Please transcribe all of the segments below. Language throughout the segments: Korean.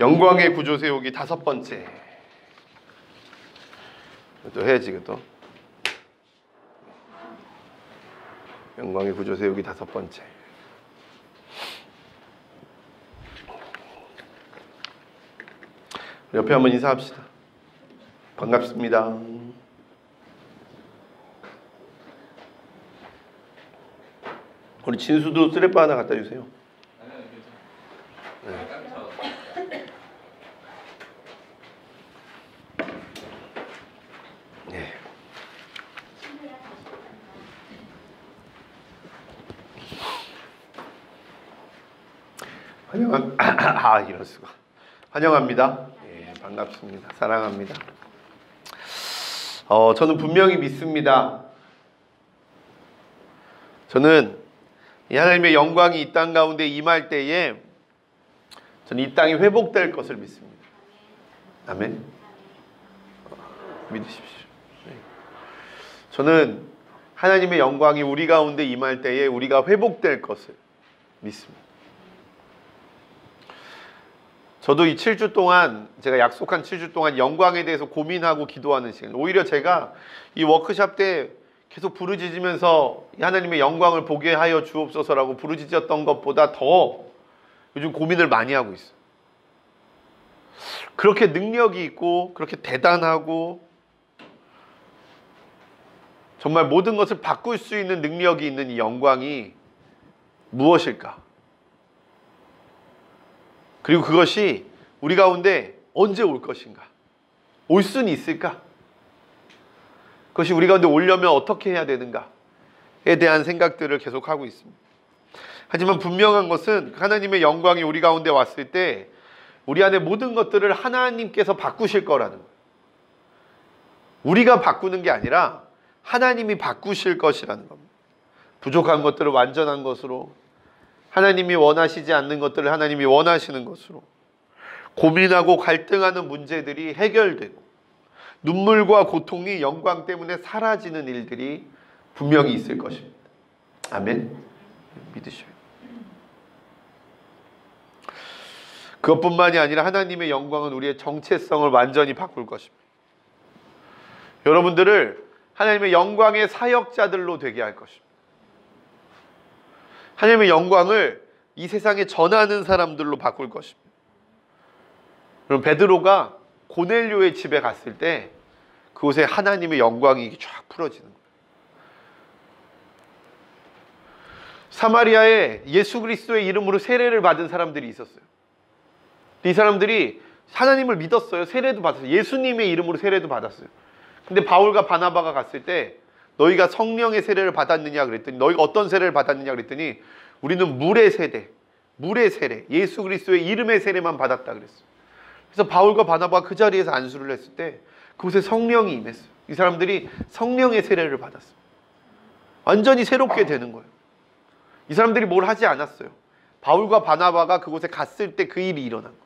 영광의 구조 세우기 5번째. 또 해야지 이것도. 영광의 구조 세우기 5번째. 옆에 한번 인사합시다. 반갑습니다. 우리 진수도 쓰레빠 하나 갖다 주세요. 네. 네. 이럴 수가. 환영합니다. 예, 반갑습니다. 사랑합니다. 저는 분명히 믿습니다. 저는 이 하나님의 영광이 이 땅 가운데 임할 때에 저는 이 땅이 회복될 것을 믿습니다. 아멘. 믿으십시오. 네. 저는 하나님의 영광이 우리 가운데 임할 때에 우리가 회복될 것을 믿습니다. 저도 이 7주 동안, 제가 약속한 7주 동안 영광에 대해서 고민하고 기도하는 시간, 오히려 제가 이 워크숍 때 계속 부르짖으면서 하나님의 영광을 보게 하여 주옵소서라고 부르짖었던 것보다 더 요즘 고민을 많이 하고 있어요. 그렇게 능력이 있고 그렇게 대단하고 정말 모든 것을 바꿀 수 있는 능력이 있는 이 영광이 무엇일까? 그리고 그것이 우리 가운데 언제 올 것인가? 올 수는 있을까? 그것이 우리 가운데 오려면 어떻게 해야 되는가에 대한 생각들을 계속하고 있습니다. 하지만 분명한 것은 하나님의 영광이 우리 가운데 왔을 때 우리 안에 모든 것들을 하나님께서 바꾸실 거라는 거예요. 우리가 바꾸는 게 아니라 하나님이 바꾸실 것이라는 겁니다. 부족한 것들을 완전한 것으로, 하나님이 원하시지 않는 것들을 하나님이 원하시는 것으로, 고민하고 갈등하는 문제들이 해결되고 눈물과 고통이 영광 때문에 사라지는 일들이 분명히 있을 것입니다. 아멘. 믿으셔요. 그것뿐만이 아니라 하나님의 영광은 우리의 정체성을 완전히 바꿀 것입니다. 여러분들을 하나님의 영광의 사역자들로 되게 할 것입니다. 하나님의 영광을 이 세상에 전하는 사람들로 바꿀 것입니다. 그럼 베드로가 고넬료의 집에 갔을 때 그곳에 하나님의 영광이 쫙 풀어지는 거예요. 사마리아에 예수 그리스도의 이름으로 세례를 받은 사람들이 있었어요. 이 사람들이 하나님을 믿었어요. 세례도 받았어요. 예수님의 이름으로 세례도 받았어요. 근데 바울과 바나바가 갔을 때 너희가 성령의 세례를 받았느냐 그랬더니, 너희가 어떤 세례를 받았느냐 그랬더니 우리는 물의 세례, 예수 그리스도의 이름의 세례만 받았다 그랬어요. 그래서 바울과 바나바가 그 자리에서 안수를 했을 때 그곳에 성령이 임했어요. 이 사람들이 성령의 세례를 받았어요. 완전히 새롭게 되는 거예요. 이 사람들이 뭘 하지 않았어요. 바울과 바나바가 그곳에 갔을 때 그 일이 일어난 거예요.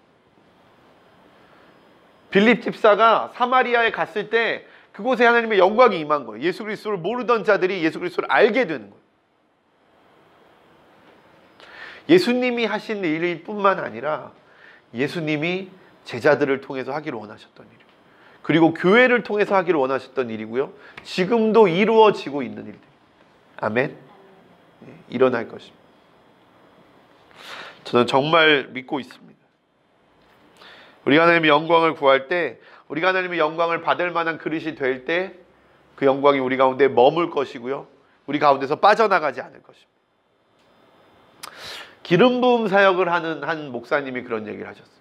빌립 집사가 사마리아에 갔을 때 그곳에 하나님의 영광이 임한 거예요. 예수 그리스도를 모르던 자들이 예수 그리스도를 알게 되는 거예요. 예수님이 하신 일일 뿐만 아니라 예수님이 제자들을 통해서 하기를 원하셨던 일이에요. 그리고 교회를 통해서 하기를 원하셨던 일이고요. 지금도 이루어지고 있는 일들. 아멘. 일어날 것입니다. 저는 정말 믿고 있습니다. 우리가 하나님의 영광을 구할 때, 우리가 하나님의 영광을 받을 만한 그릇이 될 때 그 영광이 우리 가운데 머물 것이고요. 우리 가운데서 빠져나가지 않을 것입니다. 기름 부음 사역을 하는 한 목사님이 그런 얘기를 하셨어요.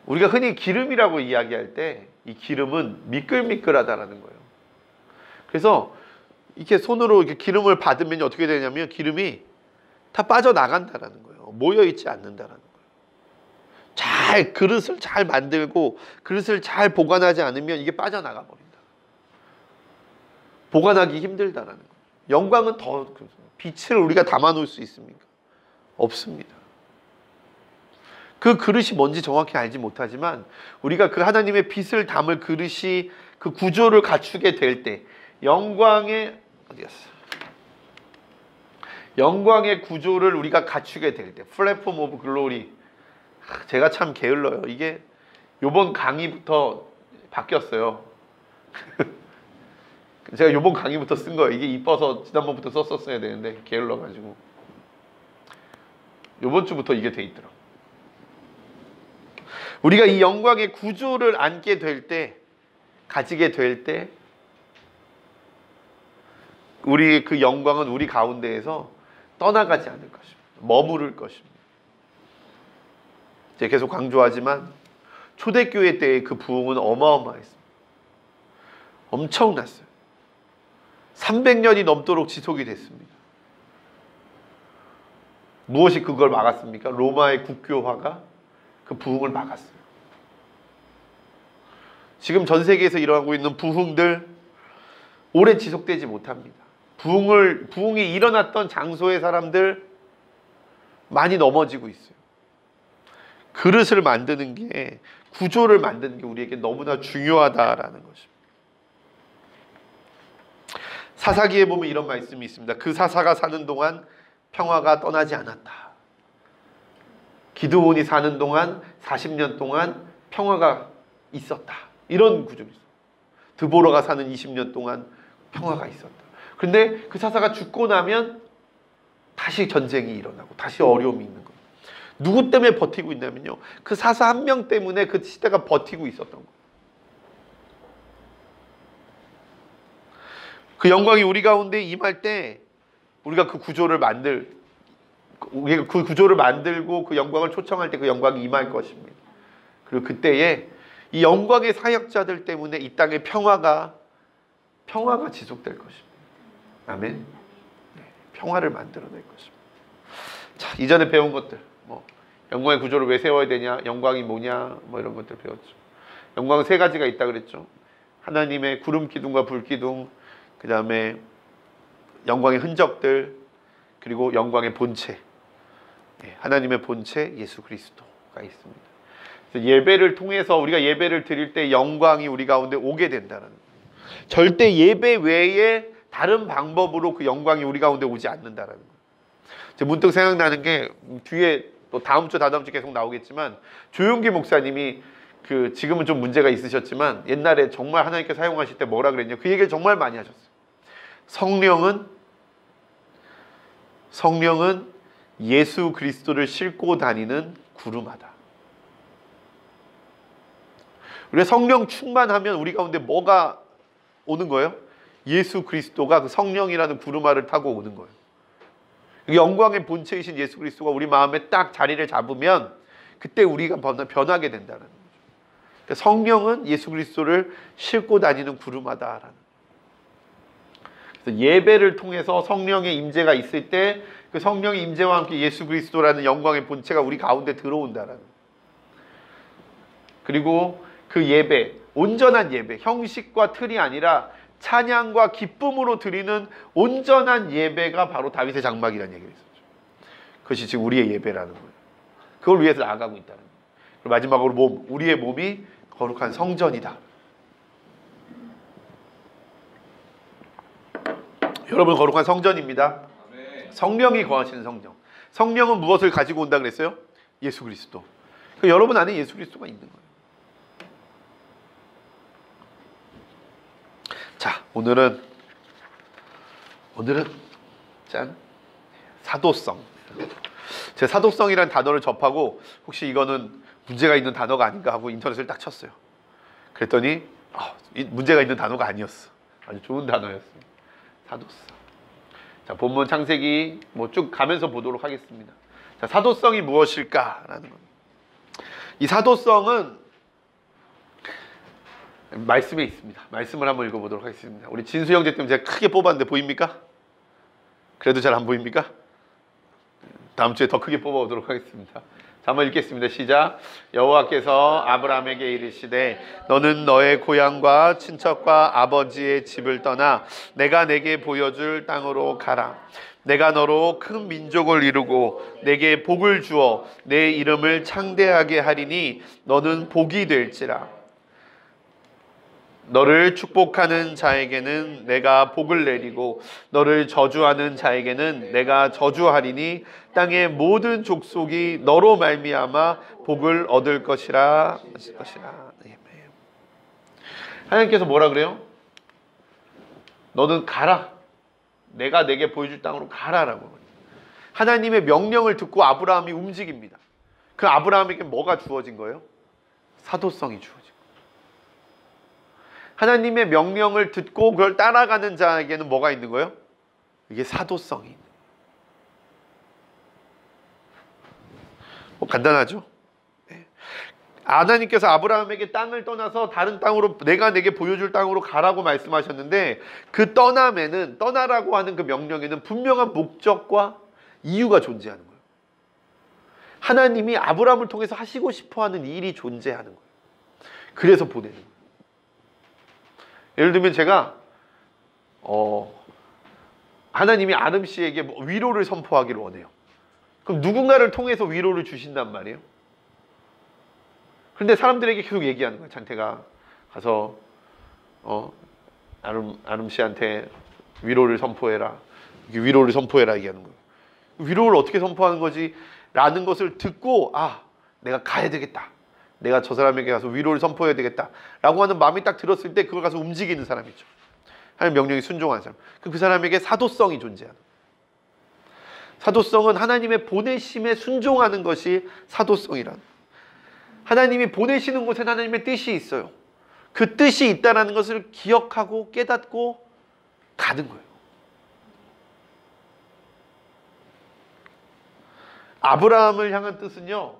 우리가 흔히 기름이라고 이야기할 때 이 기름은 미끌미끌하다라는 거예요. 그래서 이렇게 손으로 이렇게 기름을 받으면 어떻게 되냐면 기름이 다 빠져나간다라는 거예요. 모여있지 않는다라는 거예요. 그릇을 잘 만들고 그릇을 잘 보관하지 않으면 이게 빠져나가 버린다. 보관하기 힘들다라는 거예요. 영광은 더, 빛을 우리가 담아놓을 수 있습니까? 없습니다. 그 그릇이 뭔지 정확히 알지 못하지만 우리가 그 하나님의 빛을 담을 그릇이 그 구조를 갖추게 될 때, 영광의 구조를 우리가 갖추게 될 때, 플랫폼 오브 글로리, 제가 참 게을러요. 이게 요번 강의부터 바뀌었어요. 제가 요번 강의부터 쓴 거예요. 이게 이뻐서 지난번부터 썼었어야 되는데 게을러가지고 요번 주부터 이게 돼 있더라고요. 우리가 이 영광의 구조를 안게 될 때, 가지게 될 때 우리 그 영광은 우리 가운데에서 떠나가지 않을 것입니다. 머무를 것입니다. 제가 계속 강조하지만 초대교회 때의 그 부흥은 어마어마했습니다. 엄청났어요. 300년이 넘도록 지속이 됐습니다. 무엇이 그걸 막았습니까? 로마의 국교화가 그 부흥을 막았어요. 지금 전 세계에서 일어나고 있는 부흥들 오래 지속되지 못합니다. 부흥이 일어났던 장소의 사람들 많이 넘어지고 있어요. 그릇을 만드는 게, 구조를 만드는 게 우리에게 너무나 중요하다라는 것입니다. 사사기에 보면 이런 말씀이 있습니다. 그 사사가 사는 동안 평화가 떠나지 않았다. 기드온이 사는 동안 40년 동안 평화가 있었다. 이런 구조가 있어요. 드보라가 사는 20년 동안 평화가 있었다. 그런데 그 사사가 죽고 나면 다시 전쟁이 일어나고 다시 어려움이 있는 거예요. 누구 때문에 버티고 있냐면요, 그 사사 한 명 때문에 그 시대가 버티고 있었던 거예요. 그 영광이 우리 가운데 임할 때 우리가 그 구조를 만들고 그 영광을 초청할 때 그 영광이 임할 것입니다. 그리고 그때에 이 영광의 사역자들 때문에 이 땅의 평화가 지속될 것입니다. 아멘. 네, 평화를 만들어낼 것입니다. 자, 이전에 배운 것들, 영광의 구조를 왜 세워야 되냐, 영광이 뭐냐, 이런 것들 배웠죠. 영광은 세 가지가 있다 그랬죠. 하나님의 구름 기둥과 불 기둥, 그 다음에 영광의 흔적들, 그리고 영광의 본체. 하나님의 본체 예수 그리스도가 있습니다. 그래서 예배를 통해서 우리가 예배를 드릴 때 영광이 우리 가운데 오게 된다는 거예요. 절대 예배 외에 다른 방법으로 그 영광이 우리 가운데 오지 않는다라는 거예요. 문득 생각나는 게, 뒤에 또 다음 주 다다음 주 계속 나오겠지만, 조용기 목사님이 지금은 좀 문제가 있으셨지만 옛날에 정말 하나님께 사용하실 때 뭐라 그랬냐, 그 얘기를 정말 많이 하셨어요. 성령은 예수 그리스도를 싣고 다니는 구름하다. 우리가 성령 충만하면 우리 가운데 뭐가 오는 거예요? 예수 그리스도가 그 성령이라는 구름알을 타고 오는 거예요. 영광의 본체이신 예수 그리스도가 우리 마음에 딱 자리를 잡으면 그때 우리가 변하게 된다는 거죠. 그러니까 성령은 예수 그리스도를 싣고 다니는 구름하다라는. 그래서 예배를 통해서 성령의 임재가 있을 때 그 성령의 임재와 함께 예수 그리스도라는 영광의 본체가 우리 가운데 들어온다라는. 그리고 그 예배, 온전한 예배, 형식과 틀이 아니라 찬양과 기쁨으로 드리는 온전한 예배가 바로 다윗의 장막이라는 얘기를 했었죠. 그것이 지금 우리의 예배라는 거예요. 그걸 위해서 나아가고 있다는 거예요. 그리고 마지막으로 우리의 몸이 거룩한 성전이다. 여러분, 거룩한 성전입니다. 성령이 거하시는 성전. 성령은 무엇을 가지고 온다 그랬어요? 예수 그리스도. 여러분 안에 예수 그리스도가 있는 거예요. 자, 오늘은 짠, 사도성. 제 사도성이라는 단어를 접하고 혹시 이거는 문제가 있는 단어가 아닌가 하고 인터넷을 딱 쳤어요. 그랬더니 문제가 있는 단어가 아니었어. 아주 좋은 단어였어요. 사도성. 자, 본문 창세기 쭉 가면서 보도록 하겠습니다. 자, 사도성이 무엇일까라는 겁니다. 이 사도성은 말씀에 있습니다. 말씀을 한번 읽어보도록 하겠습니다. 우리 진수 형제 때문에 제가 크게 뽑았는데 보입니까? 그래도 잘 안 보입니까? 다음 주에 더 크게 뽑아보도록 하겠습니다. 자, 한번 읽겠습니다. 시작. 여호와께서 아브라함에게 이르시되 너는 너의 고향과 친척과 아버지의 집을 떠나 내가 내게 보여줄 땅으로 가라. 내가 너로 큰 민족을 이루고 내게 복을 주어 내 이름을 창대하게 하리니 너는 복이 될지라. 너를 축복하는 자에게는 내가 복을 내리고 너를 저주하는 자에게는 내가 저주하리니 땅의 모든 족속이 너로 말미암아 복을 얻을 것이라. 하나님께서 뭐라 그래요? 너는 가라. 내가 내게 보여줄 땅으로 가라라고. 하나님의 명령을 듣고 아브라함이 움직입니다. 그 아브라함에게 뭐가 주어진 거예요? 사도성이 주어진 거예요. 하나님의 명령을 듣고 그걸 따라가는 자에게는 뭐가 있는 거예요? 이게 사도성이 있는 거예요. 간단하죠? 네. 하나님께서 아브라함에게 땅을 떠나서 다른 땅으로, 내가 내게 보여줄 땅으로 가라고 말씀하셨는데, 그 떠남에는, 떠나라고 하는 그 명령에는 분명한 목적과 이유가 존재하는 거예요. 하나님이 아브라함을 통해서 하시고 싶어하는 일이 존재하는 거예요. 그래서 보내는 거예요. 예를 들면 제가 하나님이 아름 씨에게 위로를 선포하기를 원해요. 그럼 누군가를 통해서 위로를 주신단 말이에요. 그런데 사람들에게 계속 얘기하는 거예요. 장태가 가서 아름 씨한테 위로를 선포해라. 위로를 선포해라 얘기하는 거예요. 위로를 어떻게 선포하는 거지? 라는 것을 듣고 내가 가야 되겠다. 내가 저 사람에게 가서 위로를 선포해야 되겠다. 라고 하는 마음이 딱 들었을 때 그걸 가서 움직이는 사람이죠. 하나님 명령에 순종하는 사람. 그 사람에게 사도성이 존재하는 거예요. 사도성은 하나님의 보내심에 순종하는 것이 사도성이란. 하나님이 보내시는 곳에 하나님의 뜻이 있어요. 그 뜻이 있다는 것을 기억하고 깨닫고 가는 거예요. 아브라함을 향한 뜻은요,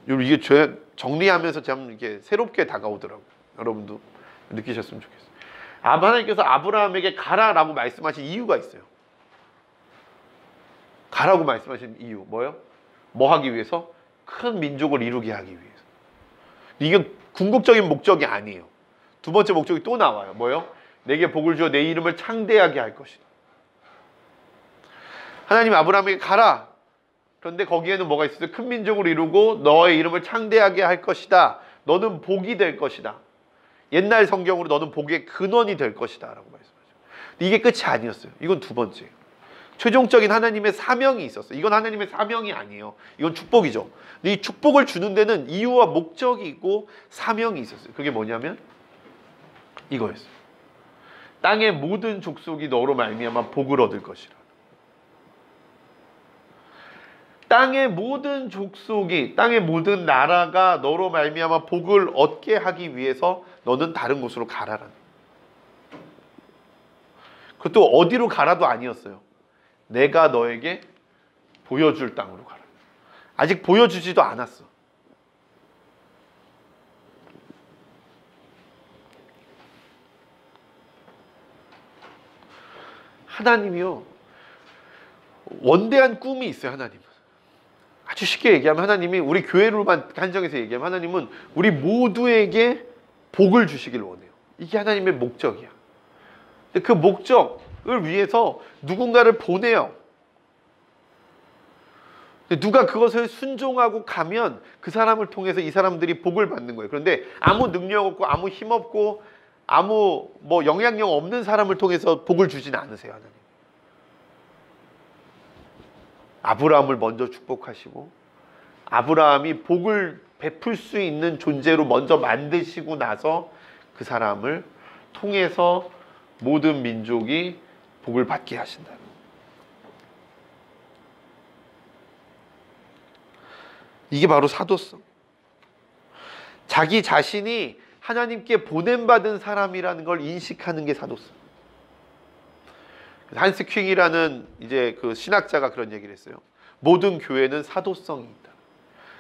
이게 제가 정리하면서 참 이게 새롭게 다가오더라고요. 여러분도 느끼셨으면 좋겠어요. 하나님께서 아브라함에게 가라라고 말씀하신 이유가 있어요. 가라고 말씀하신 이유 뭐예요? 뭐 하기 위해서? 큰 민족을 이루게 하기 위해서. 이게 궁극적인 목적이 아니에요. 두 번째 목적이 또 나와요. 뭐예요? 내게 복을 주어 내 이름을 창대하게 할 것이다. 하나님 아브라함에게 가라. 그런데 거기에는 뭐가 있어요? 큰 민족을 이루고 너의 이름을 창대하게 할 것이다. 너는 복이 될 것이다. 옛날 성경으로 너는 복의 근원이 될 것이다 라고 말씀하죠. 이게 끝이 아니었어요. 이건 두 번째예요. 최종적인 하나님의 사명이 있었어요. 이건 하나님의 사명이 아니에요. 이건 축복이죠. 근데 이 축복을 주는 데는 이유와 목적이 있고 사명이 있었어요. 그게 뭐냐면 이거였어요. 땅의 모든 족속이 너로 말미암아 복을 얻을 것이라. 땅의 모든 족속이, 땅의 모든 나라가 너로 말미암아 복을 얻게 하기 위해서 너는 다른 곳으로 가라라는. 그것도 어디로 가라도 아니었어요. 내가 너에게 보여줄 땅으로 가라. 아직 보여주지도 않았어. 하나님이요, 원대한 꿈이 있어요. 하나님은 아주 쉽게 얘기하면, 하나님이 우리 교회로만 한정해서 얘기하면, 하나님은 우리 모두에게 복을 주시길 원해요. 이게 하나님의 목적이야. 근데 그 목적을 위해서 누군가를 보내요. 근데 누가 그것을 순종하고 가면 그 사람을 통해서 이 사람들이 복을 받는 거예요. 그런데 아무 능력 없고 아무 힘 없고 아무 영향력 없는 사람을 통해서 복을 주진 않으세요. 하나님. 아브라함을 먼저 축복하시고 아브라함이 복을 베풀 수 있는 존재로 먼저 만드시고 나서 그 사람을 통해서 모든 민족이 복을 받게 하신다. 이게 바로 사도성. 자기 자신이 하나님께 보냄받은 사람이라는 걸 인식하는 게 사도성. 한스 퀵이라는 이제 그 신학자가 그런 얘기를 했어요. 모든 교회는 사도성이 있다.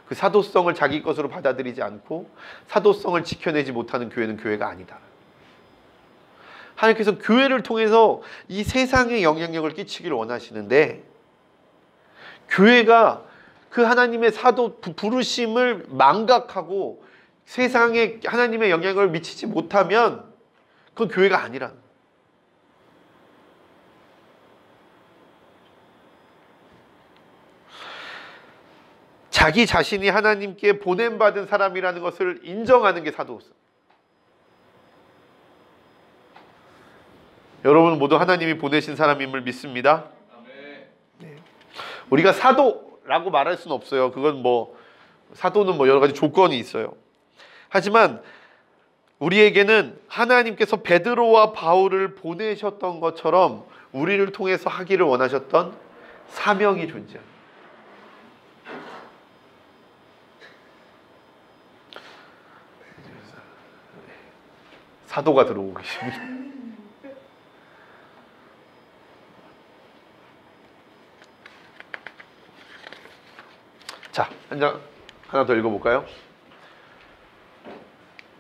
그 사도성을 자기 것으로 받아들이지 않고 사도성을 지켜내지 못하는 교회는 교회가 아니다. 하나님께서 교회를 통해서 이 세상에 영향력을 끼치기를 원하시는데, 교회가 그 하나님의 부르심을 망각하고 세상에 하나님의 영향을 미치지 못하면 그건 교회가 아니라는 거예요. 자기 자신이 하나님께 보냄받은 사람이라는 것을 인정하는 게 사도성. 여러분 모두 하나님이 보내신 사람임을 믿습니다. 네. 우리가 사도라고 말할 수는 없어요. 그건 뭐 사도는 뭐 여러 가지 조건이 있어요. 하지만 우리에게는 하나님께서 베드로와 바울을 보내셨던 것처럼 우리를 통해서 하기를 원하셨던 사명이 존재합니다. 사도가 들어오고 계십니다. 자, 한 장 하나 더 읽어볼까요?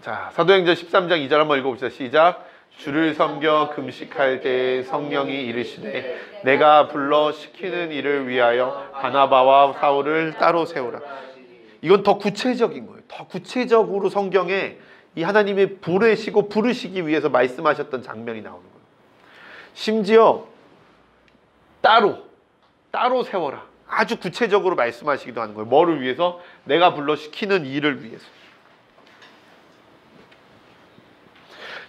자, 사도행전 13장 2절 한번 읽어봅시다. 시작. 주를 섬겨 금식할 때 성령이 이르시되 내가 불러 시키는 일을 위하여 바나바와 사울을 따로 세우라. 이건 더 구체적인 거예요. 더 구체적으로 성경에 이 하나님이 부르시기 위해서 말씀하셨던 장면이 나오는 거예요. 심지어 따로 세워라. 아주 구체적으로 말씀하시기도 하는 거예요. 뭐를 위해서? 내가 불러 시키는 일을 위해서.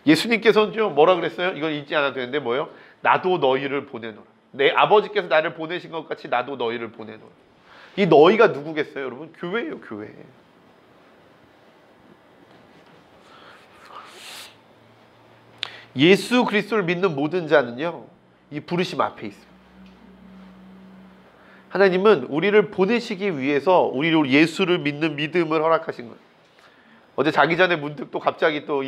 예수님께서는요 뭐라 그랬어요? 이건 잊지 않아도 되는데 뭐예요? 나도 너희를 보내노라. 내 아버지께서 나를 보내신 것 같이 나도 너희를 보내노라. 이 너희가 누구겠어요, 여러분? 교회예요, 교회. 예수 그리스도를 믿는 모든 자는요 이 부르심 앞에 있어요. 하나님은 우리를 보내시기 위해서 우리를 예수를 믿는 믿음을 허락하신 거예요. 어제 자기 전에 문득 또 갑자기 또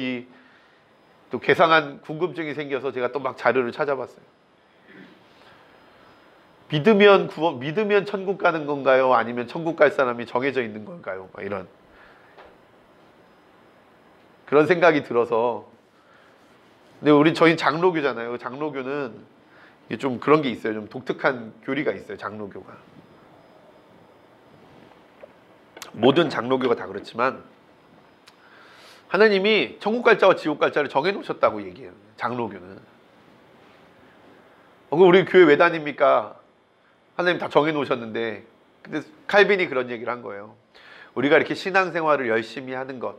괴상한 궁금증이 생겨서 제가 또 막 자료를 찾아봤어요. 믿으면 천국 가는 건가요? 아니면 천국 갈 사람이 정해져 있는 건가요? 막 이런 그런 생각이 들어서. 근데 저희 장로교잖아요. 장로교는 좀 그런 게 있어요. 좀 독특한 교리가 있어요. 장로교가. 모든 장로교가 다 그렇지만 하나님이 천국 갈 자와 지옥 갈 자를 정해놓으셨다고 얘기해요. 장로교는. 그럼 우리 교회 왜 다닙니까? 하나님 다 정해놓으셨는데. 근데 칼빈이 그런 얘기를 한 거예요. 우리가 이렇게 신앙생활을 열심히 하는 것,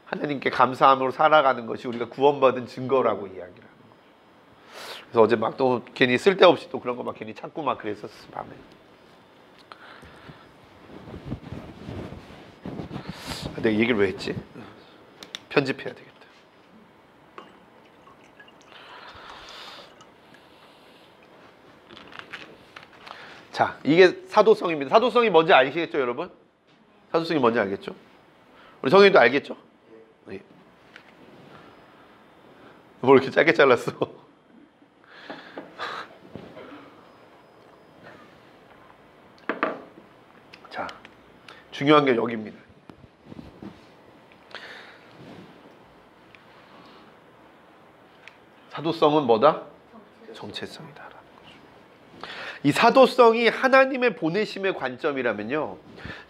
하나님께 감사함으로 살아가는 것이 우리가 구원받은 증거라고 이야기를 하는 거예요. 그래서 어제 막 또 괜히 쓸데없이 또 그런 거 막 괜히 찾고 막 그랬었어, 밤에. 내가 얘기를 왜 했지? 편집해야 되겠다. 자, 이게 사도성입니다. 사도성이 뭔지 아시겠죠, 여러분? 사도성이 뭔지 알겠죠? 우리 성인도 알겠죠? 네. 뭘 이렇게 짧게 잘랐어? 자, 중요한 게 여기입니다. 사도성은 뭐다? 정체성이다. 이 사도성이 하나님의 보내심의 관점이라면요,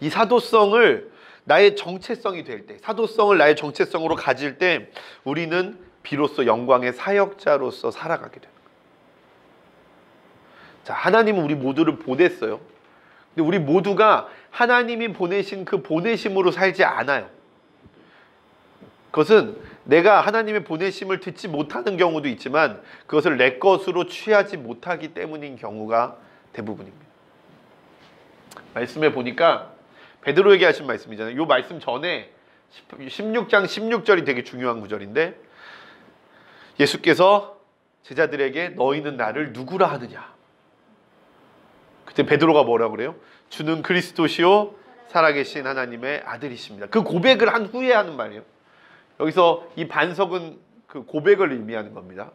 이 사도성을 나의 정체성이 될 때, 사도성을 나의 정체성으로 가질 때 우리는 비로소 영광의 사역자로서 살아가게 되는 거예요. 자, 하나님은 우리 모두를 보냈어요. 근데 우리 모두가 하나님이 보내신 그 보내심으로 살지 않아요. 그것은 내가 하나님의 보내심을 듣지 못하는 경우도 있지만 그것을 내 것으로 취하지 못하기 때문인 경우가 대부분입니다. 말씀에 보니까 베드로에게 하신 말씀이잖아요. 이 말씀 전에 16장 16절이 되게 중요한 구절인데, 예수께서 제자들에게 너희는 나를 누구라 하느냐. 그때 베드로가 뭐라고 그래요? 주는 그리스도시요 살아계신 하나님의 아들이십니다. 그 고백을 한 후에 하는 말이에요. 여기서 이 반석은 그 고백을 의미하는 겁니다.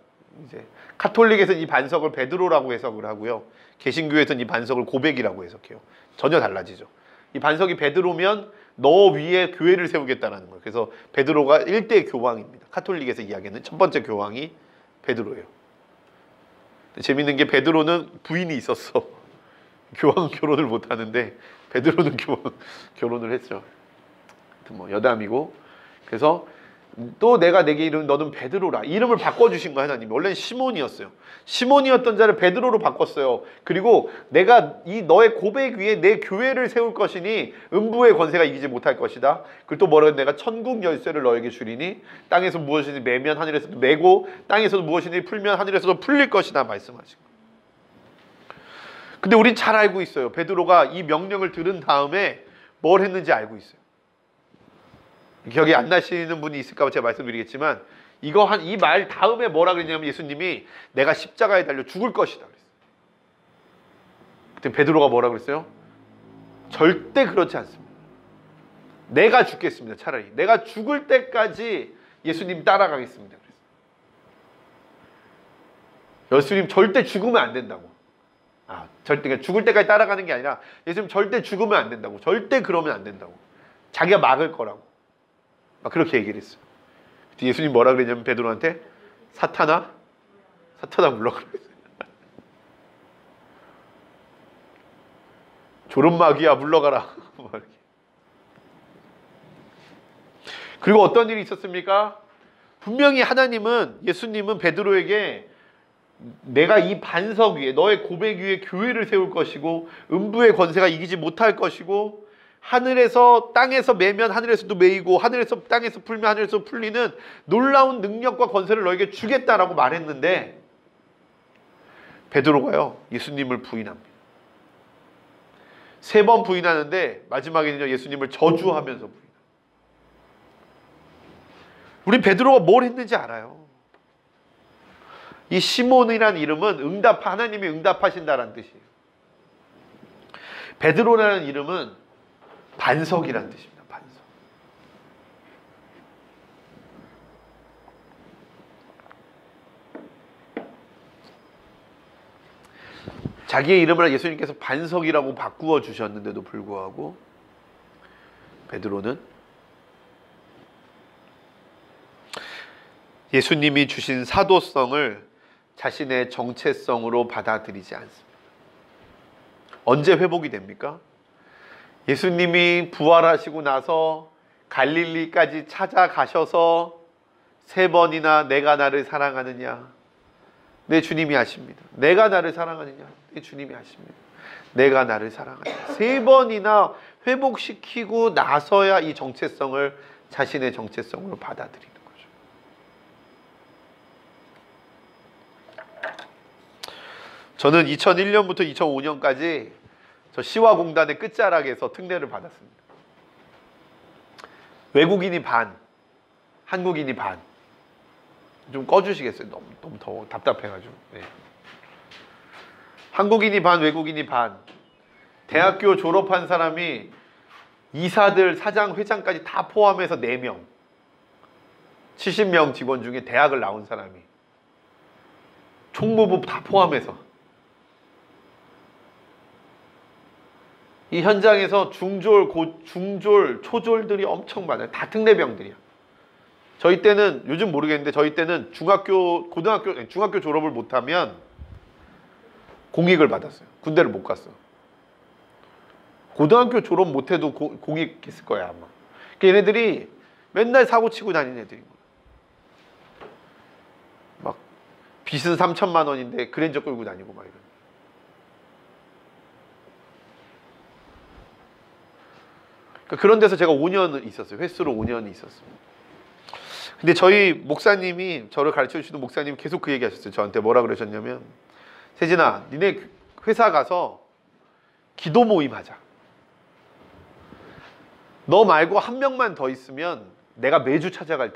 이제 카톨릭에서는 이 반석을 베드로라고 해석을 하고요, 개신교에서는 이 반석을 고백이라고 해석해요. 전혀 달라지죠. 이 반석이 베드로면 너 위에 교회를 세우겠다는 거예요. 그래서 베드로가 1대 교황입니다. 카톨릭에서 이야기하는 첫 번째 교황이 베드로예요. 재밌는 게 베드로는 부인이 있었어. 교황 결혼을 못 하는데 베드로는 결혼을 했죠. 뭐 여담이고. 그래서 또 내가 내게 이름 너는 베드로라. 이름을 바꿔주신 거야 하나님이. 원래는 시몬이었어요. 시몬이었던 자를 베드로로 바꿨어요. 그리고 내가 이 너의 고백 위에 내 교회를 세울 것이니 음부의 권세가 이기지 못할 것이다. 그리고 또 뭐라고 내가 천국 열쇠를 너에게 주리니 땅에서 무엇이든지 매면 하늘에서도 매고 땅에서도 무엇이든지 풀면 하늘에서도 풀릴 것이다 말씀하신 거예요. 근데 우린 잘 알고 있어요. 베드로가 이 명령을 들은 다음에 뭘 했는지 알고 있어요. 기억이 안 나시는 분이 있을까 봐 제가 말씀드리겠지만 이 말 다음에 뭐라 그랬냐면 예수님이 내가 십자가에 달려 죽을 것이다 그랬어요. 그때 베드로가 뭐라 그랬어요? 절대 그렇지 않습니다. 내가 죽겠습니다. 차라리 내가 죽을 때까지 예수님 따라가겠습니다 그랬어요. 예수님 절대 죽으면 안 된다고. 절대 그러니까 죽을 때까지 따라가는 게 아니라 예수님 절대 죽으면 안 된다고. 절대 그러면 안 된다고. 자기가 막을 거라고. 그렇게 얘기를 했어요. 예수님 뭐라 그랬냐면 베드로한테 사탄아 물러가라 그랬어요. 조름마귀야 물러가라. 그리고 어떤 일이 있었습니까? 분명히 예수님은 베드로에게 내가 이 반석 위에 너의 고백 위에 교회를 세울 것이고 음부의 권세가 이기지 못할 것이고 하늘에서 땅에서 매면 하늘에서도 매이고 하늘에서 땅에서 풀면 하늘에서 풀리는 놀라운 능력과 권세를 너에게 주겠다라고 말했는데 베드로가요 예수님을 부인합니다. 3번 부인하는데 마지막에는요 예수님을 저주하면서 부인합니다. 우리 베드로가 뭘 했는지 알아요. 이 시몬이라는 이름은 하나님이 응답하신다라는 뜻이에요. 베드로라는 이름은 반석이라는 뜻입니다. 반석. 자기의 이름을 예수님께서 반석이라고 바꾸어 주셨는데도 불구하고 베드로는 예수님이 주신 사도성을 자신의 정체성으로 받아들이지 않습니다. 언제 회복이 됩니까? 예수님이 부활하시고 나서 갈릴리까지 찾아가셔서 3번이나 내가 나를 사랑하느냐? 내 주님이 아십니다. 내가 나를 사랑하느냐? 내 주님이 아십니다. 내가 나를 사랑하느냐? 3번이나 회복시키고 나서야 이 정체성을 자신의 정체성으로 받아들이는 거죠. 저는 2001년부터 2005년까지 저 시화공단의 끝자락에서 특례를 받았습니다. 외국인이 반, 한국인이 반. 좀 꺼주시겠어요? 너무 더워 답답해가지고. 네. 한국인이 반, 외국인이 반. 대학교 졸업한 사람이 이사들, 사장, 회장까지 다 포함해서 4명. 70명 직원 중에 대학을 나온 사람이. 총무부 다 포함해서. 이 현장에서 중졸, 초졸들이 엄청 많아요. 다 특례병들이야. 저희 때는 요즘 모르겠는데 저희 때는 중학교 졸업을 못하면 공익을 받았어요. 군대를 못 갔어. 고등학교 졸업 못해도 공익했을 거야 아마. 얘네들이 맨날 사고 치고 다니는 애들인 거야. 막 빚은 3천만 원인데 그랜저 끌고 다니고 막 이런. 그런 데서 제가 5년 있었어요. 횟수로 5년이 있었습니다. 근데 저희 목사님이 저를 가르쳐 주시는 목사님이 계속 그 얘기 하셨어요. 저한테 뭐라 그러셨냐면 세진아 니네 회사 가서 기도 모임 하자. 너 말고 한 명만 더 있으면 내가 매주 찾아갈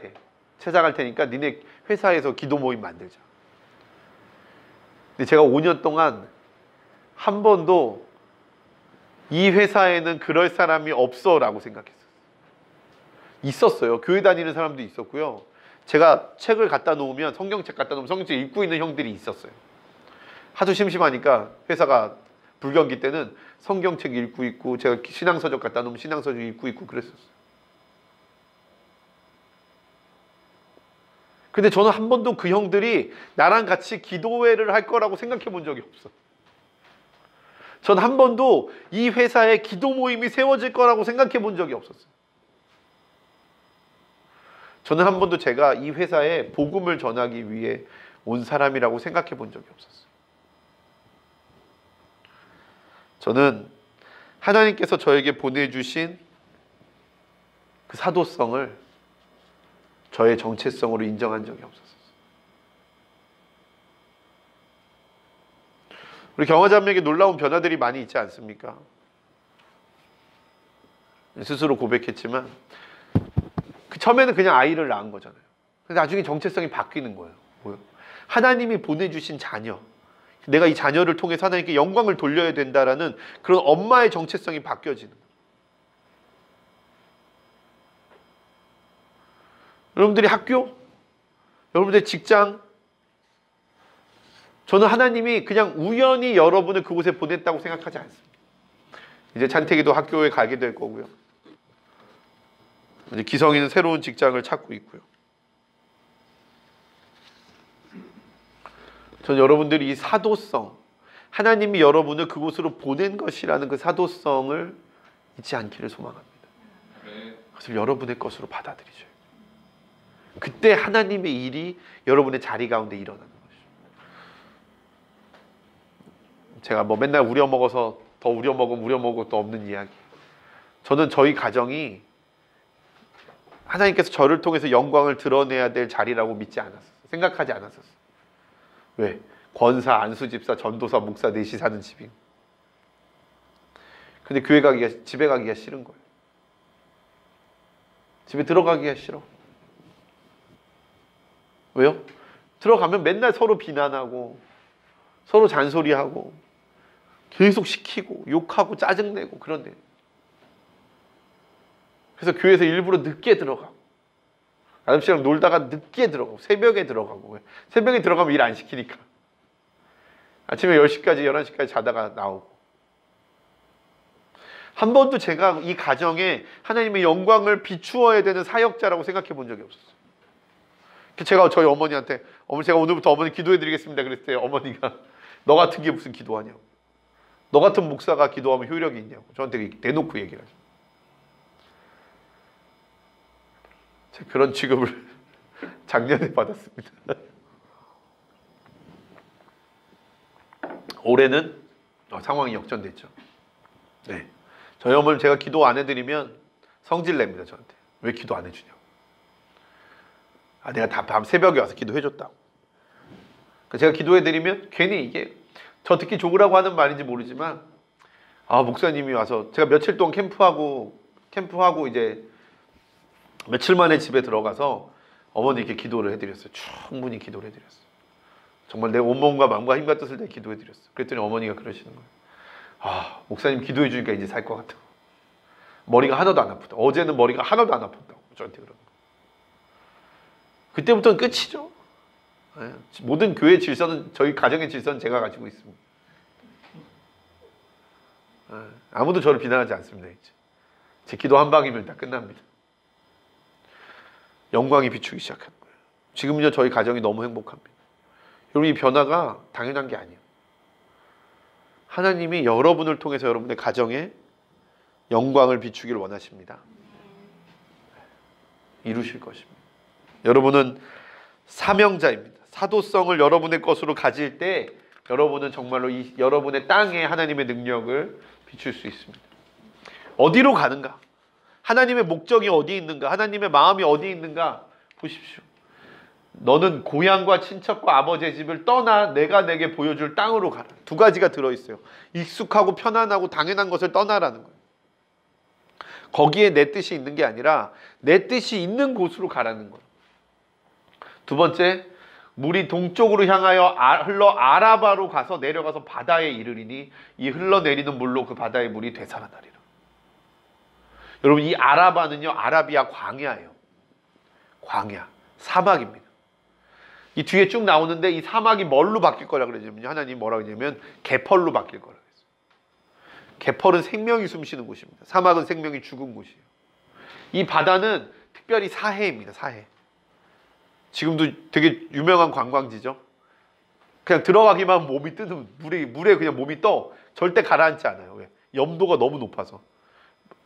테니까 니네 회사에서 기도 모임 만들자. 근데 제가 5년 동안 한 번도 이 회사에는 그럴 사람이 없어 라고 생각했어요. 있었어요. 교회 다니는 사람도 있었고요. 제가 책을 갖다 놓으면 성경책 갖다 놓으면 성경책 읽고 있는 형들이 있었어요. 하도 심심하니까 회사가 불경기 때는 성경책 읽고 있고 제가 신앙서적 갖다 놓으면 신앙서적 읽고 있고 그랬었어요. 근데 저는 한 번도 그 형들이 나랑 같이 기도회를 할 거라고 생각해 본 적이 없어. 전 한 번도 이 회사에 기도 모임이 세워질 거라고 생각해 본 적이 없었어요. 저는 한 번도 제가 이 회사에 복음을 전하기 위해 온 사람이라고 생각해 본 적이 없었어요. 저는 하나님께서 저에게 보내주신 그 사도성을 저의 정체성으로 인정한 적이 없었어요. 우리 경화자매에게 놀라운 변화들이 많이 있지 않습니까? 스스로 고백했지만 처음에는 그냥 아이를 낳은 거잖아요. 근데 나중에 정체성이 바뀌는 거예요. 뭐요? 하나님이 보내주신 자녀, 내가 이 자녀를 통해서 하나님께 영광을 돌려야 된다라는 그런 엄마의 정체성이 바뀌어지는 거예요. 여러분들이 학교, 여러분들의 직장, 저는 하나님이 그냥 우연히 여러분을 그곳에 보냈다고 생각하지 않습니다. 이제 찬택이도 학교에 가게 될 거고요. 이제 기성이는 새로운 직장을 찾고 있고요. 전 여러분들이 이 사도성, 하나님이 여러분을 그곳으로 보낸 것이라는 그 사도성을 잊지 않기를 소망합니다. 그것을 여러분의 것으로 받아들이셔요. 그때 하나님의 일이 여러분의 자리 가운데 일어나는 것이죠. 제가 뭐 맨날 우려먹어서 더 우려먹은 것도 없는 이야기. 저는 저희 가정이 하나님께서 저를 통해서 영광을 드러내야 될 자리라고 믿지 않았어요. 생각하지 않았었어요. 왜? 권사, 안수집사, 전도사, 목사 넷이 사는 집이. 근데 집에 가기가 싫은 거예요. 집에 들어가기가 싫어. 왜요? 들어가면 맨날 서로 비난하고 서로 잔소리하고 계속 시키고 욕하고 짜증내고 그런데. 그래서 교회에서 일부러 늦게 들어가고 아저씨랑 놀다가 늦게 들어가고 새벽에 들어가고. 새벽에 들어가면 일 안 시키니까 아침에 10시까지 11시까지 자다가 나오고. 한 번도 제가 이 가정에 하나님의 영광을 비추어야 되는 사역자라고 생각해 본 적이 없었어요. 제가 저희 어머니한테 제가 오늘부터 어머니 기도해 드리겠습니다 그랬을 때 어머니가 너 같은 게 무슨 기도하냐고, 너 같은 목사가 기도하면 효력이 있냐고 저한테 대놓고 얘기를 하죠. 제가 그런 취급을 작년에 받았습니다. 올해는 상황이 역전됐죠. 네. 저희 어머니 제가 기도 안 해드리면 성질 냅니다. 저한테. 왜 기도 안 해주냐고. 내가 다 밤 새벽에 와서 기도해줬다고. 제가 기도해드리면 괜히 이게 저 듣기 좋으라고 하는 말인지 모르지만 목사님이 와서 제가 며칠 동안 캠프하고 이제 며칠 만에 집에 들어가서 어머니께 기도를 해드렸어요. 충분히 기도를 해드렸어요. 정말 내 온몸과 마음과 힘과 뜻을 내 기도해드렸어요. 그랬더니 어머니가 그러시는 거예요. 목사님 기도해 주니까 이제 살 것 같다고. 머리가 하나도 안 아프다. 어제는 머리가 하나도 안 아팠다고 저한테 그러는 거예요. 그때부터는 끝이죠. 모든 교회 질서는, 저희 가정의 질서는 제가 가지고 있습니다. 아무도 저를 비난하지 않습니다. 이제 제 기도 한 방이면 다 끝납니다. 영광이 비추기 시작하는 거예요. 지금요 저희 가정이 너무 행복합니다. 여러분, 이 변화가 당연한 게 아니에요. 하나님이 여러분을 통해서 여러분의 가정에 영광을 비추기를 원하십니다. 이루실 것입니다. 여러분은 사명자입니다. 사도성을 여러분의 것으로 가질 때 여러분은 정말로 여러분의 땅에 하나님의 능력을 비출 수 있습니다. 어디로 가는가? 하나님의 목적이 어디 있는가? 하나님의 마음이 어디 있는가? 보십시오. 너는 고향과 친척과 아버지의 집을 떠나 내가 내게 보여줄 땅으로 가라. 두 가지가 들어있어요. 익숙하고 편안하고 당연한 것을 떠나라는 거예요. 거기에 내 뜻이 있는 게 아니라 내 뜻이 있는 곳으로 가라는 거예요. 두 번째, 물이 동쪽으로 향하여 흘러 아라바로 가서 내려가서 바다에 이르리니 이 흘러내리는 물로 그 바다의 물이 되살아나리라. 여러분, 이 아라바는요 아라비아 광야예요. 광야, 사막입니다. 이 뒤에 쭉 나오는데 이 사막이 뭘로 바뀔 거라 그러냐면요, 하나님 뭐라 그러냐면 개펄로 바뀔 거라 그랬어요. 개펄은 생명이 숨쉬는 곳입니다. 사막은 생명이 죽은 곳이에요. 이 바다는 특별히 사해입니다. 사해. 지금도 되게 유명한 관광지죠. 그냥 들어가기만 하면 몸이 뜨는, 물에 그냥 몸이 떠. 절대 가라앉지 않아요. 왜? 염도가 너무 높아서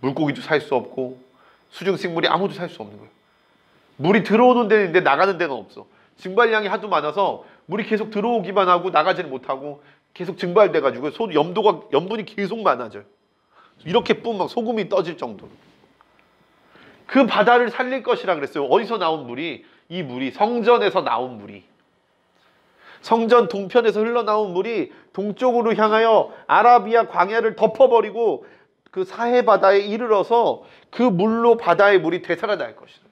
물고기도 살 수 없고 수중식물이 아무도 살 수 없는 거예요. 물이 들어오는 데는 있는데 나가는 데는 없어. 증발량이 하도 많아서 물이 계속 들어오기만 하고 나가지는 못하고 계속 증발돼가지고 염분이 계속 많아져요. 이렇게 뿜 막 소금이 떠질 정도로. 그 바다를 살릴 것이라 그랬어요. 어디서 나온 물이? 이 물이 성전에서 나온 물이. 성전 동편에서 흘러나온 물이 동쪽으로 향하여 아라비아 광야를 덮어버리고 그 사해 바다에 이르러서 그 물로 바다의 물이 되살아날 것이다.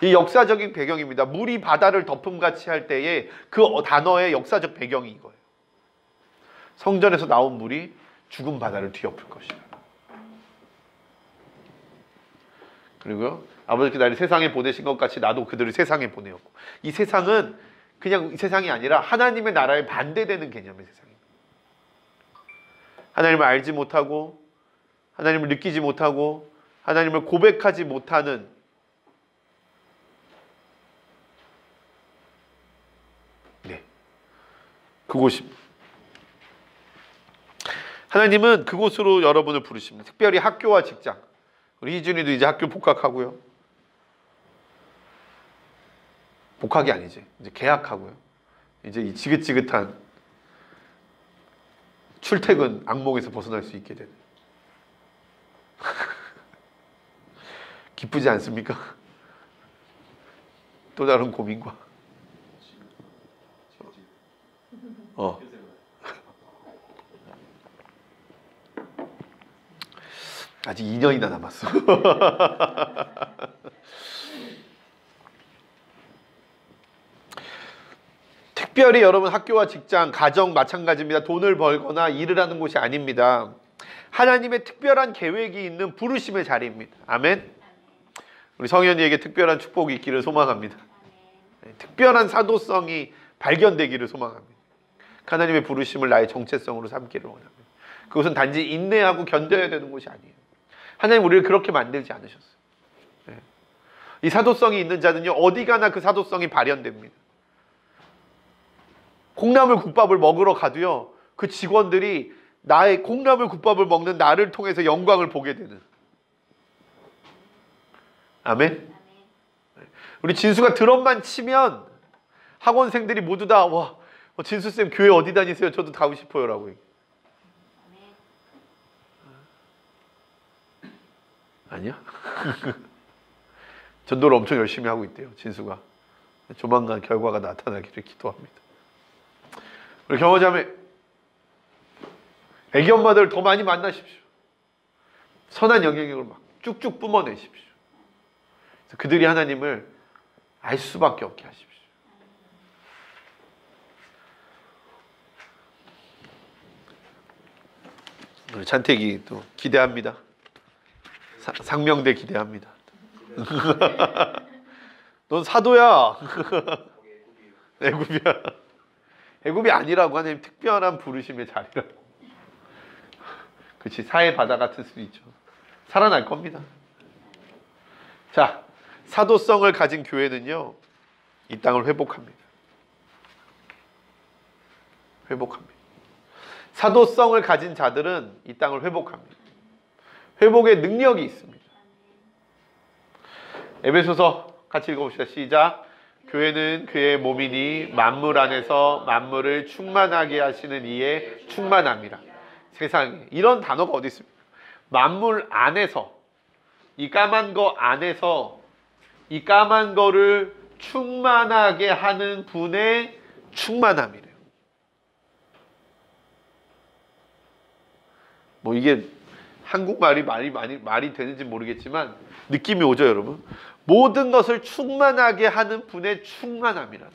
이 역사적인 배경입니다. 물이 바다를 덮음같이 할 때에 그 단어의 역사적 배경이 이거예요. 성전에서 나온 물이 죽은 바다를 뒤엎을 것이다. 그리고 아버지께 나를 세상에 보내신 것 같이 나도 그들을 세상에 보내었고, 이 세상은 그냥 이 세상이 아니라 하나님의 나라에 반대되는 개념의 세상입니다. 하나님을 알지 못하고 하나님을 느끼지 못하고 하나님을 고백하지 못하는 그곳입니다. 하나님은 그곳으로 여러분을 부르십니다. 특별히 학교와 직장. 우리 희준이도 이제 학교 복학하고요. 복학이 아니지. 이제 개학하고요. 이제 이 지긋지긋한 출퇴근 악몽에서 벗어날 수 있게 되는. 기쁘지 않습니까? 또 다른 고민과. 아직 2년이나 남았어. 특별히 여러분 학교와 직장, 가정 마찬가지입니다. 돈을 벌거나 일을 하는 곳이 아닙니다. 하나님의 특별한 계획이 있는 부르심의 자리입니다. 아멘. 우리 성현이에게 특별한 축복이 있기를 소망합니다. 특별한 사도성이 발견되기를 소망합니다. 하나님의 부르심을 나의 정체성으로 삼기를 원합니다. 그것은 단지 인내하고 견뎌야 되는 것이 아니에요. 하나님 우리를 그렇게 만들지 않으셨어요. 이 사도성이 있는 자는요, 어디 가나 그 사도성이 발현됩니다. 콩나물 국밥을 먹으러 가도요, 그 직원들이 나의 콩나물 국밥을 먹는 나를 통해서 영광을 보게 되는. 아멘. 우리 진수가 드럼만 치면 학원생들이 모두 다 와, 진수쌤 교회 어디 다니세요? 저도 가고 싶어요 라고 얘기해요. 아니야? 전도를 엄청 열심히 하고 있대요, 진수가. 조만간 결과가 나타나기를 기도합니다. 우리 경호자매, 애기 엄마들 더 많이 만나십시오. 선한 영향력을 막 쭉쭉 뿜어내십시오. 그들이 하나님을 알 수밖에 없게 하십시오. 우리 찬택이 또 기대합니다. 상명대 기대합니다. 넌 사도야. 애굽이야. 애굽이 아니라고. 하나님 특별한 부르심의 자리라고. 그렇지, 사해 바다 같을 수도 있죠. 살아날 겁니다. 자, 사도성을 가진 교회는요, 이 땅을 회복합니다. 회복합니다. 사도성을 가진 자들은 이 땅을 회복합니다. 회복의 능력이 있습니다. 에베소서 같이 읽어봅시다. 시작. 교회는 그의 몸이니 만물 안에서 만물을 충만하게 하시는 이의 충만함이라. 세상에 이런 단어가 어디 있습니까? 만물 안에서, 이 까만 거 안에서 이 까만 거를 충만하게 하는 분의 충만함이래요. 뭐 이게 한국말이 말이 되는지 모르겠지만 느낌이 오죠, 여러분? 모든 것을 충만하게 하는 분의 충만함이라는.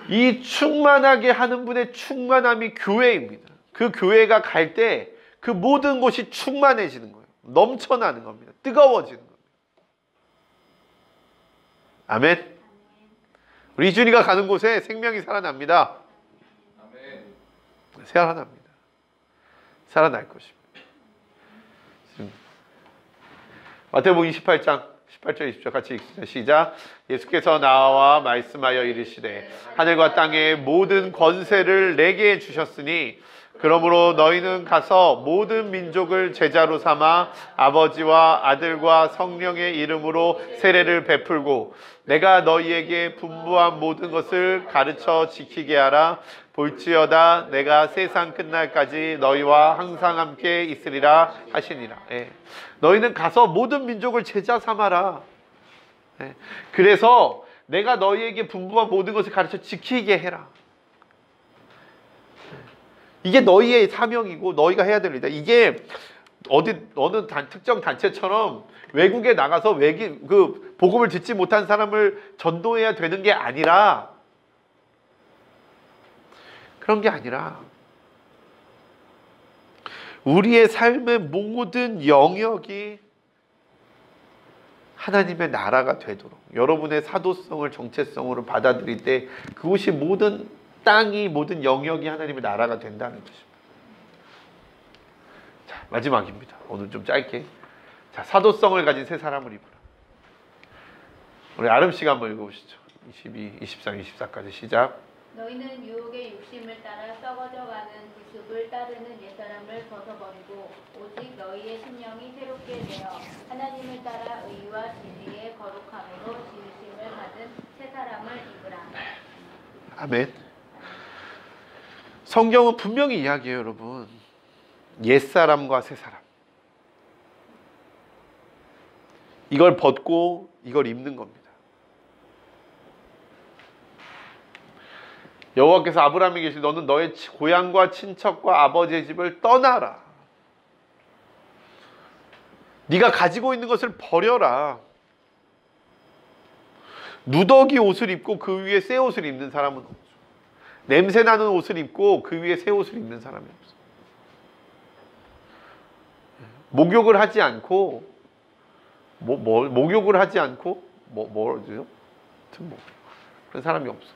이 충만하게 하는 분의 충만함이 교회입니다. 그 교회가 갈 때 그 모든 곳이 충만해지는 거예요. 넘쳐나는 겁니다. 뜨거워지는 겁니다. 아멘. 우리 이준이가 가는 곳에 생명이 살아납니다. 아멘. 살아납니다. 살아날 것입니다. 마태복음 28장 18절 20절 같이 읽습니다. 시작. 예수께서 나와 말씀하여 이르시되 하늘과 땅의 모든 권세를 내게 주셨으니 그러므로 너희는 가서 모든 민족을 제자로 삼아 아버지와 아들과 성령의 이름으로 세례를 베풀고 내가 너희에게 분부한 모든 것을 가르쳐 지키게 하라. 볼지어다 내가 세상 끝날까지 너희와 항상 함께 있으리라 하시니라. 너희는 가서 모든 민족을 제자 삼아라. 그래서 내가 너희에게 분부한 모든 것을 가르쳐 지키게 해라. 이게 너희의 사명이고 너희가 해야 될 일이다. 이게 어느 특정 단체처럼 외국에 나가서 복음을 듣지 못한 사람을 전도해야 되는 게 아니라, 그런 게 아니라 우리의 삶의 모든 영역이 하나님의 나라가 되도록 여러분의 사도성을 정체성으로 받아들일 때 그곳이 모든 땅이 모든 영역이 하나님의 나라가 된다는 것입니다. 자, 마지막입니다. 오늘 좀 짧게. 자, 사도성을 가진 세 사람을 입으라. 우리 아름 씨가 한번 읽어보시죠. 22, 23, 24까지 시작. 너희는 유혹의 욕심을 따라 썩어져가는 구습을 따르는 옛사람을 벗어버리고 오직 너희의 심령이 새롭게 되어 하나님을 따라 의와 진리의 거룩함으로 지으심을 받은 새 사람을 입으라. 아멘. 성경은 분명히 이야기해요, 여러분. 옛사람과 새사람. 이걸 벗고 이걸 입는 겁니다. 여호와께서 아브라함에게 계시 너는 너의 고향과 친척과 아버지의 집을 떠나라. 네가 가지고 있는 것을 버려라. 누더기 옷을 입고 그 위에 새 옷을 입는 사람은 없어. 냄새나는 옷을 입고 그 위에 새 옷을 입는 사람이 없어. 목욕을 하지 않고 목욕을 하지 않고 뭐죠? 그런 사람이 없어.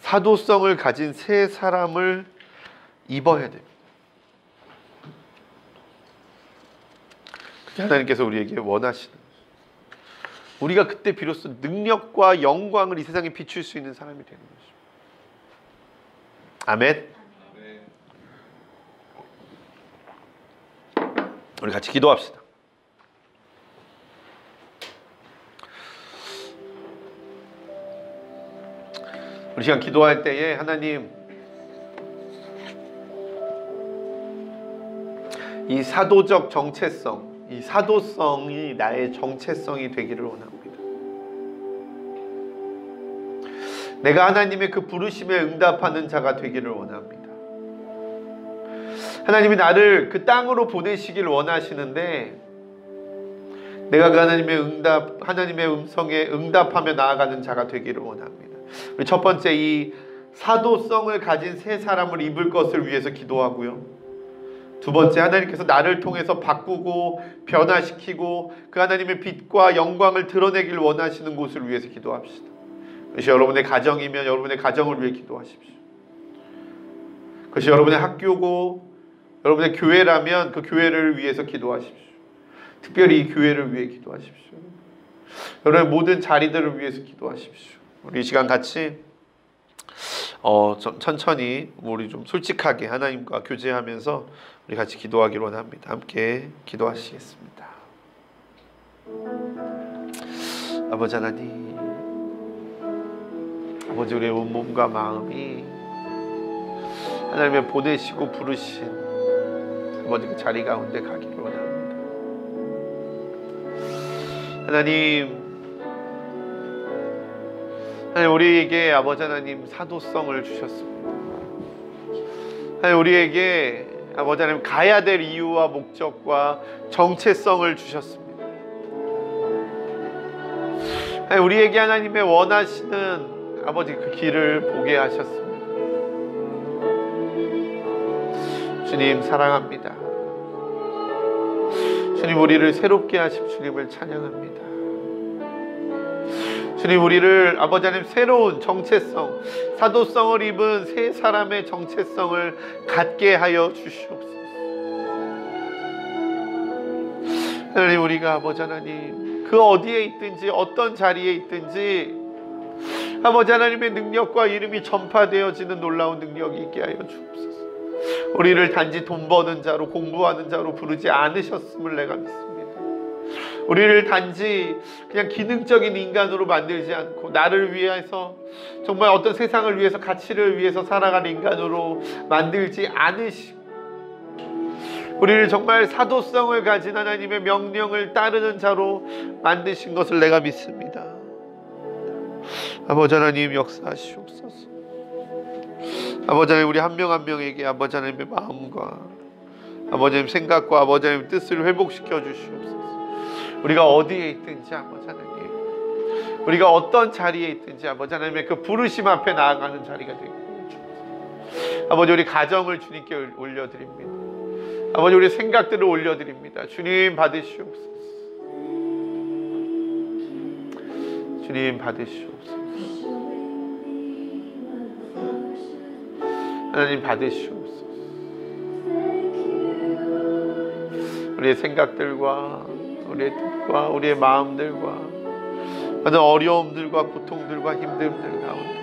사도성을 가진 새 사람을 입어야 됩니다. 그게 하나님께서 우리에게 원하시는 것입니다. 우리가 그때 비로소 능력과 영광을 이 세상에 비출 수 있는 사람이 되는 것입니다. 아멘. 우리 같이 기도합시다. 우리 시간 기도할 때에 하나님, 이 사도적 정체성, 이 사도성이 나의 정체성이 되기를 원합니다. 내가 하나님의 그 부르심에 응답하는 자가 되기를 원합니다. 하나님이 나를 그 땅으로 보내시길 원하시는데 내가 그 하나님의 음성에 응답하며 나아가는 자가 되기를 원합니다. 우리 첫 번째, 이 사도성을 가진 새 사람을 입을 것을 위해서 기도하고요. 두 번째, 하나님께서 나를 통해서 바꾸고 변화시키고 그 하나님의 빛과 영광을 드러내길 원하시는 곳을 위해서 기도합시다. 그것이 여러분의 가정이면 여러분의 가정을 위해 기도하십시오. 그것이 여러분의 학교고 여러분의 교회라면 그 교회를 위해서 기도하십시오. 특별히 이 교회를 위해 기도하십시오. 여러분의 모든 자리들을 위해서 기도하십시오. 우리 이 시간 같이 천천히 우리 좀 솔직하게 하나님과 교제하면서 우리 같이 기도하기를 원합니다. 함께 기도하시겠습니다. 아버지 하나님, 아버지, 우리의 온몸과 마음이 하나님의 보내시고 부르신 아버지 그 자리 가운데 가기를 원합니다. 하나님, 우리에게 아버지 하나님 사도성을 주셨습니다. 하나님, 우리에게 아버지 하나님 가야 될 이유와 목적과 정체성을 주셨습니다. 하나님, 우리에게 하나님의 원하시는 아버지 그 길을 보게 하셨습니다. 주님 사랑합니다. 주님, 우리를 새롭게 하실 주님을 찬양합니다. 주님, 우리를 아버지 하나님 새로운 정체성, 사도성을 입은 새 사람의 정체성을 갖게 하여 주시옵소서. 하나님, 우리가 아버지 하나님 그 어디에 있든지 어떤 자리에 있든지 아버지 하나님의 능력과 이름이 전파되어지는 놀라운 능력이 있게 하여 주옵소서. 우리를 단지 돈 버는 자로, 공부하는 자로 부르지 않으셨음을 내가 믿습니다. 우리를 단지 그냥 기능적인 인간으로 만들지 않고 나를 위해서, 정말 어떤 세상을 위해서, 가치를 위해서 살아가는 인간으로 만들지 않으시고 우리를 정말 사도성을 가진 하나님의 명령을 따르는 자로 만드신 것을 내가 믿습니다. 아버지 하나님, 역사하시옵소서. 아버지 하나님, 우리 한 명 한 명에게 아버지 하나님의 마음과 아버지 하나님 생각과 아버지 하나님 뜻을 회복시켜 주시옵소서. 우리가 어디에 있든지 아버지 하나님, 우리가 어떤 자리에 있든지 아버지 하나님의 그 부르심 앞에 나아가는 자리가 되게 해주옵소서. 아버지, 우리 가정을 주님께 올려드립니다. 아버지, 우리 생각들을 올려드립니다. 주님 받으시옵소서. 주님 받으시옵소서. 하나님 받으시옵소서. 우리의 생각들과 우리의 뜻과 우리의 마음들과 많은 어려움들과 고통들과 힘듦들 가운데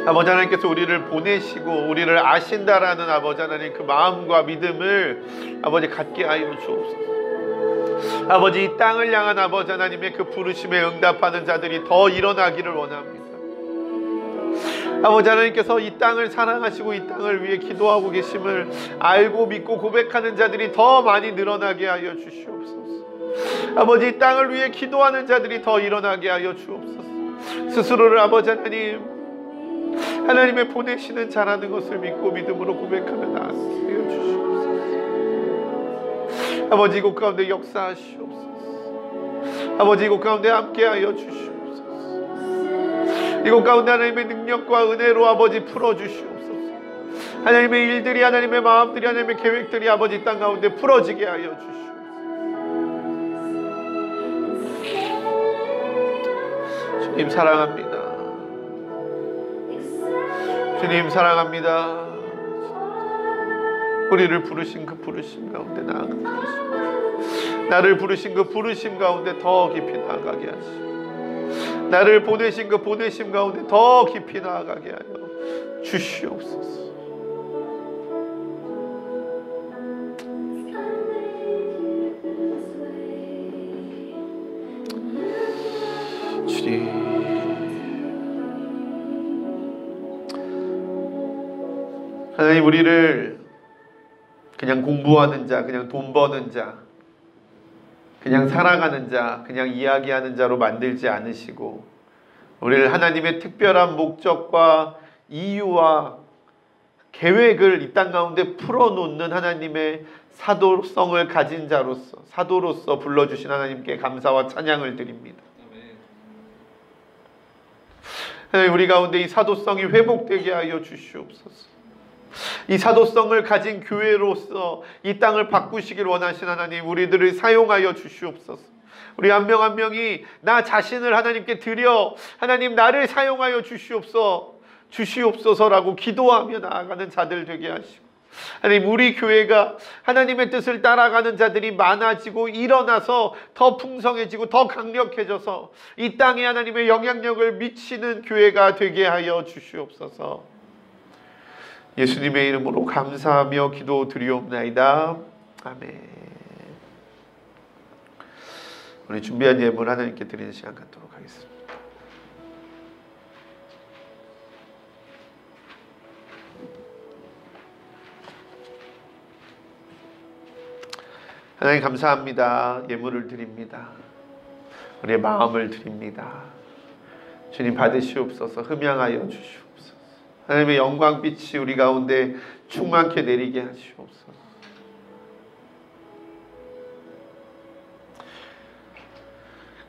아버지 하나님께서 우리를 보내시고 우리를 아신다라는 아버지 하나님 그 마음과 믿음을 아버지 갖게 하여 주옵소서. 아버지, 이 땅을 향한 아버지 하나님의 그 부르심에 응답하는 자들이 더 일어나기를 원합니다. 아버지 하나님께서 이 땅을 사랑하시고 이 땅을 위해 기도하고 계심을 알고 믿고 고백하는 자들이 더 많이 늘어나게 하여 주시옵소서. 아버지, 이 땅을 위해 기도하는 자들이 더 일어나게 하여 주옵소서. 스스로를 아버지 하나님의 보내시는 자라는 것을 믿고 믿음으로 고백하며 나아가게 하여 주시옵소서. 아버지, 이곳 가운데 역사하시옵소서. 아버지, 이곳 가운데 함께하여 주시옵소서. 이곳 가운데 하나님의 능력과 은혜로 아버지 풀어주시옵소서. 하나님의 일들이, 하나님의 마음들이, 하나님의 계획들이 아버지 땅 가운데 풀어지게 하여 주시옵소서. 주님 사랑합니다. 주님 사랑합니다. 우리를 부르신 그 부르심 가운데 나아가게 하시고, 나를 부르신 그 부르심 가운데 더 깊이 나아가게 하시고, 나를 보내신 그 보내심 가운데 더 깊이 나아가게 하여 주시옵소서. 주님, 하나님, 우리를 그냥 공부하는 자, 그냥 돈 버는 자, 그냥 살아가는 자, 그냥 이야기하는 자로 만들지 않으시고 우리를 하나님의 특별한 목적과 이유와 계획을 이 땅 가운데 풀어놓는 하나님의 사도성을 가진 자로서, 사도로서 불러주신 하나님께 감사와 찬양을 드립니다. 하나님, 우리 가운데 이 사도성이 회복되게 하여 주시옵소서. 이 사도성을 가진 교회로서 이 땅을 바꾸시길 원하신 하나님, 우리들을 사용하여 주시옵소서. 우리 한 명 한 명이 나 자신을 하나님께 드려 하나님 나를 사용하여 주시옵소서라고 기도하며 나아가는 자들 되게 하시고, 하나님, 우리 교회가 하나님의 뜻을 따라가는 자들이 많아지고 일어나서 더 풍성해지고 더 강력해져서 이 땅에 하나님의 영향력을 미치는 교회가 되게 하여 주시옵소서. 예수님의 이름으로 감사하며 기도드리옵나이다. 아멘. 우리 준비한 예물 하나님께 드리는 시간 갖도록 하겠습니다. 하나님 감사합니다. 예물을 드립니다. 우리의 마음을 드립니다. 주님 받으시옵소서. 흠양하여 주시옵소서. 하나님의 영광빛이 우리 가운데 충만케 내리게 하시옵소서.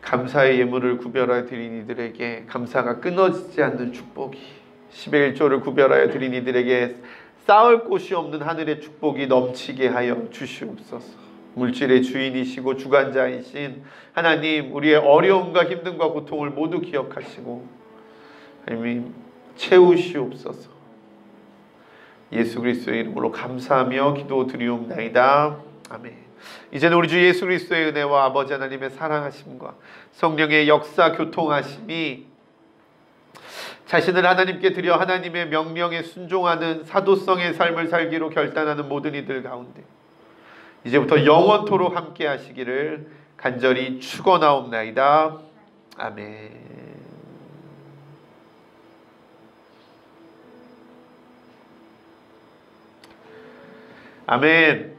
감사의 예물을 구별하여 드린 이들에게 감사가 끊어지지 않는 축복이, 10의 1조를 구별하여 드린 이들에게 쌓을 곳이 없는 하늘의 축복이 넘치게 하여 주시옵소서. 물질의 주인이시고 주관자이신 하나님, 우리의 어려움과 힘듦과 고통을 모두 기억하시고 하나님 채우시옵소서. 예수 그리스도의 이름으로 감사하며 기도드리옵나이다. 아멘. 이제는 우리 주 예수 그리스도의 은혜와 아버지 하나님의 사랑하심과 성령의 역사 교통하심이 자신을 하나님께 드려 하나님의 명령에 순종하는 사도성의 삶을 살기로 결단하는 모든 이들 가운데 이제부터 영원토록 함께 하시기를 간절히 축원하옵나이다. 아멘. 아멘.